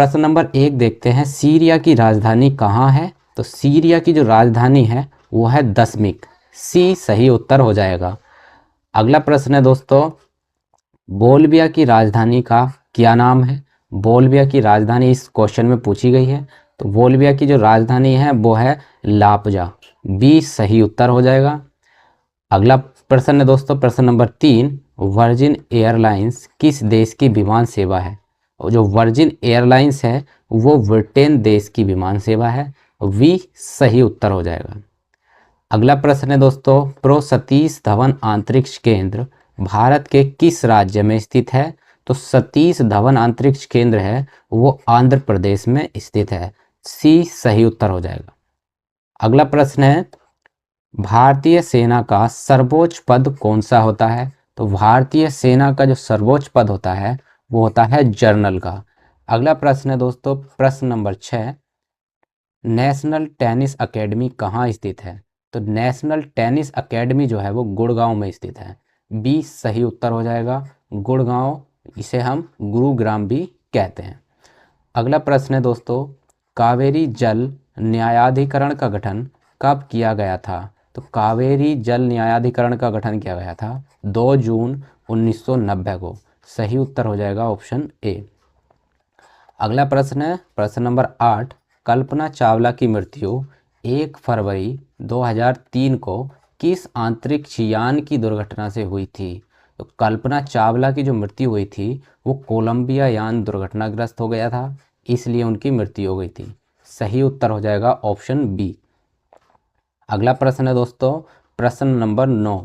प्रश्न नंबर 1 देखते हैं, सीरिया की राजधानी कहाँ है? तो सीरिया की जो राजधानी है वो है दमिश्क। सी सही उत्तर हो जाएगा। अगला प्रश्न है दोस्तों, बोल्विया की राजधानी का क्या नाम है? बोल्विया की राजधानी इस क्वेश्चन में पूछी गई है। तो बोल्विया की जो राजधानी है वो है लापजा। बी सही उत्तर हो जाएगा। अगला प्रश्न है दोस्तों, प्रश्न नंबर 3, वर्जिन एयरलाइंस किस देश की विमान सेवा है? और जो वर्जिन एयरलाइंस है वो ब्रिटेन देश की विमान सेवा है। वी सही उत्तर हो जाएगा। अगला प्रश्न है दोस्तों, प्रो सतीश धवन अंतरिक्ष केंद्र भारत के किस राज्य में स्थित है? तो सतीश धवन अंतरिक्ष केंद्र है वो आंध्र प्रदेश में स्थित है। सी सही उत्तर हो जाएगा। अगला प्रश्न है, भारतीय सेना का सर्वोच्च पद कौन सा होता है? तो भारतीय सेना का जो सर्वोच्च पद होता है वो होता है जनरल का। अगला प्रश्न है दोस्तों, प्रश्न नंबर 6, नेशनल टेनिस एकेडमी कहाँ स्थित है? तो नेशनल टेनिस एकेडमी जो है वो गुड़गांव में स्थित है। बी सही उत्तर हो जाएगा। गुड़गांव, इसे हम गुरुग्राम भी कहते हैं। अगला प्रश्न है दोस्तों, कावेरी जल न्यायाधिकरण का गठन कब किया गया था? तो कावेरी जल न्यायाधिकरण का गठन किया गया था 2 जून 1990 को। सही उत्तर हो जाएगा ऑप्शन ए। अगला प्रश्न है प्रश्न नंबर 8, कल्पना चावला की मृत्यु 1 फरवरी 2003 को किस अंतरिक्ष यान की दुर्घटना से हुई थी? तो कल्पना चावला की जो मृत्यु हुई थी वो कोलंबिया यान दुर्घटनाग्रस्त हो गया था, इसलिए उनकी मृत्यु हो गई थी। सही उत्तर हो जाएगा ऑप्शन बी। अगला प्रश्न है दोस्तों, प्रश्न नंबर 9,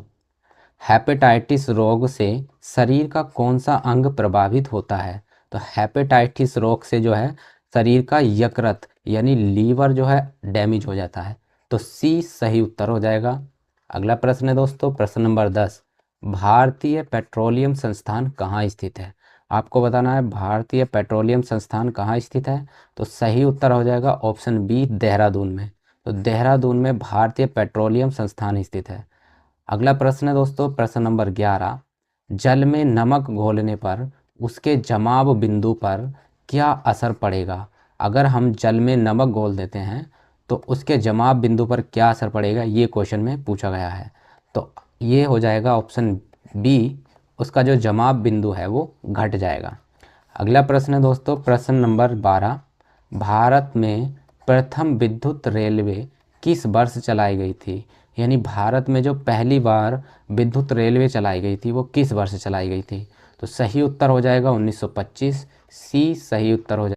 हेपेटाइटिस रोग से शरीर का कौन सा अंग प्रभावित होता है? तो हेपेटाइटिस रोग से जो है शरीर का यकृत यानी लीवर जो है डैमेज हो जाता है। तो सी सही उत्तर हो जाएगा। अगला प्रश्न है दोस्तों, प्रश्न नंबर 10, भारतीय पेट्रोलियम संस्थान कहाँ स्थित है? आपको बताना है भारतीय पेट्रोलियम संस्थान कहाँ स्थित है। तो सही उत्तर हो जाएगा ऑप्शन बी, देहरादून में। तो देहरादून में भारतीय पेट्रोलियम संस्थान स्थित है। अगला प्रश्न है दोस्तों, प्रश्न नंबर 11, जल में नमक घोलने पर उसके जमाव बिंदु पर क्या असर पड़ेगा? अगर हम जल में नमक घोल देते हैं तो उसके जमाव बिंदु पर क्या असर पड़ेगा, ये क्वेश्चन में पूछा गया है। तो ये हो जाएगा ऑप्शन बी, उसका जो जमाव बिंदु है वो घट जाएगा। अगला प्रश्न है दोस्तों, प्रश्न नंबर 12, भारत में प्रथम विद्युत रेलवे किस वर्ष चलाई गई थी? यानी भारत में जो पहली बार विद्युत रेलवे चलाई गई थी वो किस वर्ष चलाई गई थी? तो सही उत्तर हो जाएगा 1925। सी सही उत्तर हो जाएगा।